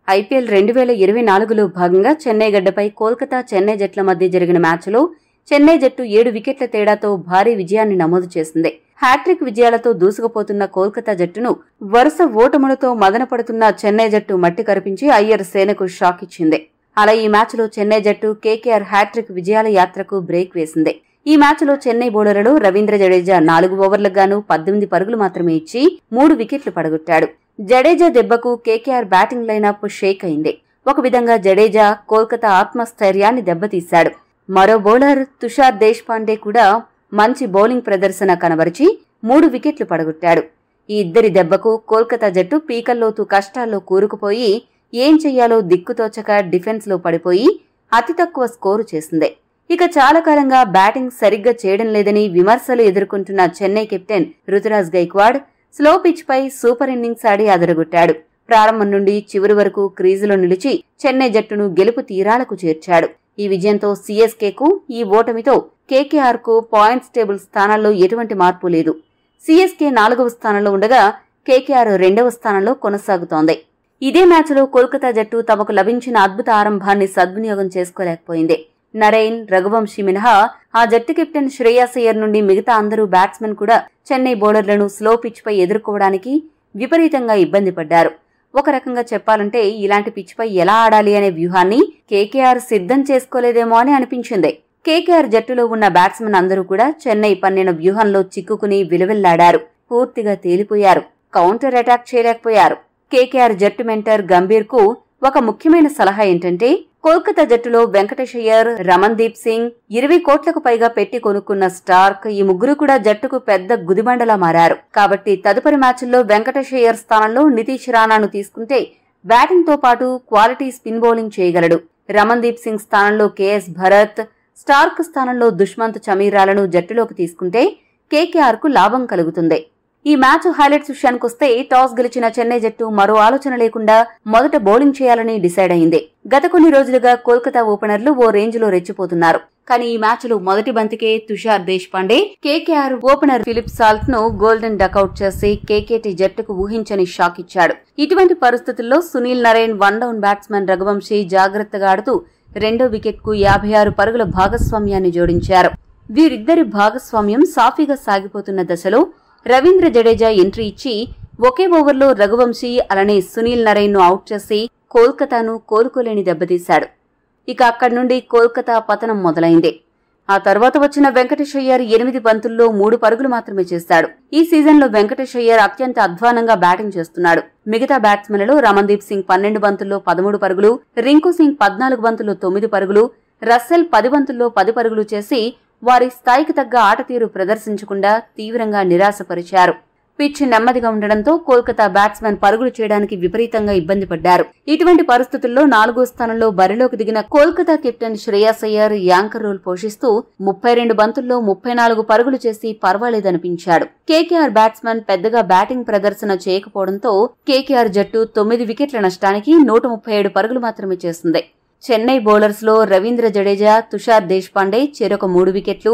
IPL 2024లో భాగంగా చెన్నై గడ్డపై కోల్కతా చెన్నై జట్ల మధ్య జరిగిన మ్యాచ్లో చెన్నై జట్టు 7 వికెట్ల తేడాతో భారీ విజయాన్ని నమోదు చేసింది. హ్యాట్రిక్ విజయాలతో దూసుకుపోతున్న కోల్కతా జట్టును వరుస ఓటములతో మదనపడుతున్న చెన్నై జట్టు మట్టి కరిపించి అయ్యర్ సేనకు షాక్ ఇచ్చింది. అలా ఈ మ్యాచ్లో చెన్నై జట్టు కేకేఆర్ హ్యాట్రిక్ విజయాల యాత్రకు బ్రేక్ వేసింది. ఈ మ్యాచ్లో చెన్నై బౌలర్లలో రవీంద్ర జడేజా 4 ఓవర్లకు గాను 18 పరుగులు మాత్రమే ఇచ్చి 3 వికెట్లు పడగొట్టాడు. జడేజా దెబ్బకు కేకేఆర్ బ్యాటింగ్ లైనప్ షేక్ అయింది. ఒక విధంగా జడేజా కోల్కతా ఆత్మస్థైర్యాన్ని దెబ్బతీశాడు. మరో బౌలర్ తుషార్ దేశ్పాండే కూడా మంచి బౌలింగ్ ప్రదర్శన కనబరిచి 3 వికెట్లు పడగొట్టాడు. ఈ ఇద్దరి దెబ్బకు కోల్కతా జట్టు పీకల్లోతు కష్టాల్లో కూరుకుపోయి ఏం చెయ్యాలో దిక్కుతోచక డిఫెన్స్ లో పడిపోయి అతి తక్కువ స్కోరు చేసింది. ఇక చాలా కాలంగా బ్యాటింగ్ సరిగ్గా చేయడం లేదని విమర్శలు ఎదుర్కొంటున్న Chennai captain Ruturaj Gaikwad slow pitch పై సూపర్ ఇన్నింగ్స్ ఆడి అదరగొట్టాడు. ప్రారంభం నుండి చివరి వరకు క్రీజులో నిలిచి చెన్నై జట్టును గెలుపు తీరాలకు చేర్చాడు. ఈ విజయంతో సీఎస్కేకు, ఈ ఓటమితో కేకేఆర్ కు పాయింట్స్ టేబుల్ స్థానాల్లో ఎటువంటి మార్పు లేదు. సీఎస్కే 4వ స్థానంలో ఉండగా కేకేఆర్ 2వ స్థానంలో కొనసాగుతోంది. ఇదే మ్యాచ్లో కోల్కతా జట్టు తమకు లభించిన అద్భుత ఆరంభాన్ని సద్వినియోగం చేసుకోలేకపోయింది. నరైన్, రఘువంశీ మినహా ఆ జట్టు కెప్టెన్ శ్రేయాస్ అయ్యర్ నుండి మిగతా అందరూ బ్యాట్స్మెన్ కూడా చెన్నై బౌలర్లను స్లో పిచ్ పై ఎదుర్కోవడానికి విపరీతంగా ఇబ్బంది పడ్డారు. ఒక రకంగా చెప్పాలంటే ఇలాంటి పిచ్ పై ఎలా ఆడాలి అనే వ్యూహాన్ని కేకేఆర్ సిద్ధం చేసుకోలేదేమో అని అనిపించింది. కేకేఆర్ జట్టులో ఉన్న బ్యాట్స్మెన్ అందరూ కూడా చెన్నై పన్నిన వ్యూహంలో చిక్కుకుని విలువెల్లాడారు. పూర్తిగా తేలిపోయారు. కౌంటర్ అటాక్ చేయలేకపోయారు. కేకేఆర్ జట్టు మెంటర్ గంభీర్ కు ఒక ముఖ్యమైన సలహా ఏంటంటే కోల్కతా జట్టులో వెంకటేష్ అయ్యర్, రమన్దీప్ సింగ్, 20 కోట్లకు పైగా పెట్టి కొనుక్కున్న స్టార్క్, ఈ ముగ్గురు కూడా జట్టుకు పెద్ద గుదిబండలా మారారు. కాబట్టి తదుపరి మ్యాచ్ల్లో వెంకటేష్ అయ్యర్ స్థానంలో నితీష్ రాణాను తీసుకుంటే బ్యాటింగ్ తో పాటు క్వాలిటీ స్పిన్ బౌలింగ్ చేయగలడు. రమన్దీప్ సింగ్ స్థానంలో కేఎస్ భరత్, స్టార్క్ స్థానంలో దుష్మంత్ చమీరాలను జట్టులోకి తీసుకుంటే కేకేఆర్ కు లాభం కలుగుతుంది. ఈ మ్యాచ్ హైలైట్స్ విషయానికొస్తే టాస్ గెలిచిన చెన్నై జట్టు మరో ఆలోచన లేకుండా మొదట బౌలింగ్ చేయాలని డిసైడ్ అయింది. గత కొన్ని రోజులుగా కోల్కతా ఓపెనర్లు ఓ రేంజ్ లో రెచ్చిపోతున్నారు. కానీ ఈ మ్యాచ్ లో మొదటి బంతికే Tushar Deshpande KKR opener Philip Salt ను గోల్డెన్ డకౌట్ చేసి కేకేటీ జట్టుకు ఊహించని షాక్ ఇచ్చాడు. ఇటువంటి పరిస్థితుల్లో Sunil Narine, 1 down batsmen Raghuvanshi జాగ్రత్తగా ఆడుతూ 2వ వికెట్ కు 56 పరుగుల భాగస్వామ్యాన్ని జోడించారు. వీరిద్దరి భాగస్వామ్యం సాఫీగా సాగిపోతున్న దశలో రవీంద్ర జడేజా ఎంట్రీ ఇచ్చి ఒకే ఓవర్లో రఘువంశీ అలానే సునీల్ నరైన్ ను అవుట్ చేసి కోల్కతాను కోలుకోలేని దెబ్బతీశాడు. ఇక అక్కడి నుండి కోల్కతా పతనం మొదలైంది. ఆ తర్వాత వచ్చిన వెంకటేష్ అయ్యర్ 8 బంతుల్లో 3 పరుగులు మాత్రమే చేశాడు. ఈ సీజన్లో వెంకటేష్ అయ్యర్ అత్యంత అధ్వానంగా బ్యాటింగ్ చేస్తున్నాడు. మిగతా బ్యాట్స్మెన్లలో రమన్దీప్ సింగ్ 12 బంతుల్లో 13 పరుగులు, రింకు సింగ్ 14 బంతుల్లో 9 పరుగులు, రస్సెల్ 10 బంతుల్లో 10 పరుగులు చేసి వారి స్థాయికి తగ్గ ఆటతీరు ప్రదర్శించకుండా తీవ్రంగా నిరాశపరిచారు. పిచ్ నెమ్మదిగా ఉండడంతో కోల్కతా బ్యాట్స్మెన్ పరుగులు చేయడానికి విపరీతంగా ఇబ్బంది పడ్డారు. ఇటువంటి పరిస్థితుల్లో 4వ స్థానంలో బరిలోకి దిగిన Kolkata captain Shreyas Iyer anchor role పోషిస్తూ 32 బంతుల్లో 34 పరుగులు చేసి పర్వాలేదనిపించాడు. కేకేఆర్ బ్యాట్స్మెన్ పెద్దగా బ్యాటింగ్ ప్రదర్శన చేయకపోవడంతో కేకేఆర్ జట్టు 9 వికెట్ల నష్టానికి 137 పరుగులు మాత్రమే చేసింది. చెన్నై బౌలర్స్ లో రవీంద్ర జడేజా, తుషార్ దేశ్పాండే చెరొక 3 వికెట్లు,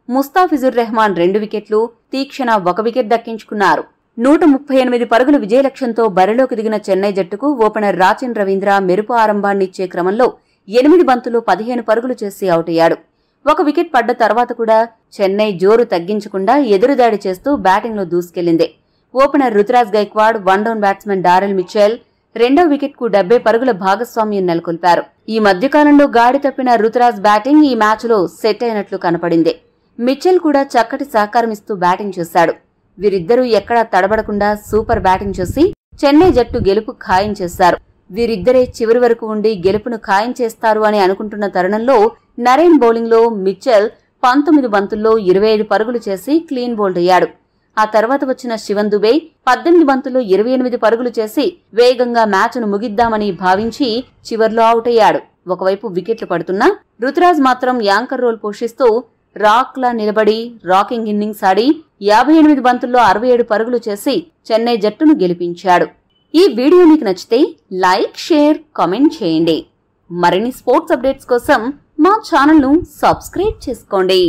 ముస్తాఫిజుర్ రెహమాన్ 2 వికెట్లు, తీక్షణ 1 వికెట్ దక్కించుకున్నారు. 138 పరుగుల విజయ లక్ష్యంతో బరిలోకి దిగిన చెన్నై జట్టుకు ఓపెనర్ రాచిన్ రవీంద్ర మెరుపు ఆరంభాన్నిచ్చే క్రమంలో 8 బంతుల్లో 15 పరుగులు చేసి అవుటయ్యాడు. 1 వికెట్ పడ్డ తర్వాత కూడా చెన్నై జోరు తగ్గించకుండా ఎదురుదాడి చేస్తూ బ్యాటింగ్ లో దూసుకెళ్లింది. Opener Ruturaj Gaikwad, 1 down batsmen Daryl Mitchell 2వ వికెట్ కు 70 పరుగుల భాగస్వామ్యం నెలకొల్పారు. ఈ మధ్యకాలంలో గాడి తప్పిన రుతురాజ్ బ్యాటింగ్ ఈ మ్యాచ్ లో సెట్ అయినట్లు కనపడింది. మిచెల్ కూడా చక్కటి సహకారమిస్తూ బ్యాటింగ్ చేశాడు. వీరిద్దరూ ఎక్కడా తడబడకుండా సూపర్ బ్యాటింగ్ చేసి చెన్నై జట్టు గెలుపు ఖాయం చేశారు. వీరిద్దరే చివరి వరకు ఉండి గెలుపును ఖాయం చేస్తారు అని అనుకుంటున్న తరుణంలో నరైన్ బౌలింగ్ లో మిచెల్ 19 బంతుల్లో 25 పరుగులు చేసి క్లీన్ బౌల్డ్ అయ్యాడు. ఆ తర్వాత వచ్చిన శివన్ దుబే 18 బంతుల్లో 28 పరుగులు చేసి వేగంగా మ్యాచ్ను ముగిద్దామని భావించి చివర్లో అవుట్ అయ్యాడు. ఒకవైపు వికెట్లు పడుతున్నా రుతురాజ్ మాత్రం యాంకర్ రోల్ పోషిస్తూ రాక్ లా నిలబడి రాకింగ్ ఇన్నింగ్స్ ఆడి 58 బంతుల్లో 67 పరుగులు చేసి చెన్నై జట్టును గెలిపించాడు. ఈ వీడియో మీకు నచ్చితే లైక్, షేర్, కామెంట్ చేయండి. మరిన్ని స్పోర్ట్స్ అప్డేట్స్ కోసం మా ఛానల్ ను సబ్స్క్రైబ్ చేసుకోండి.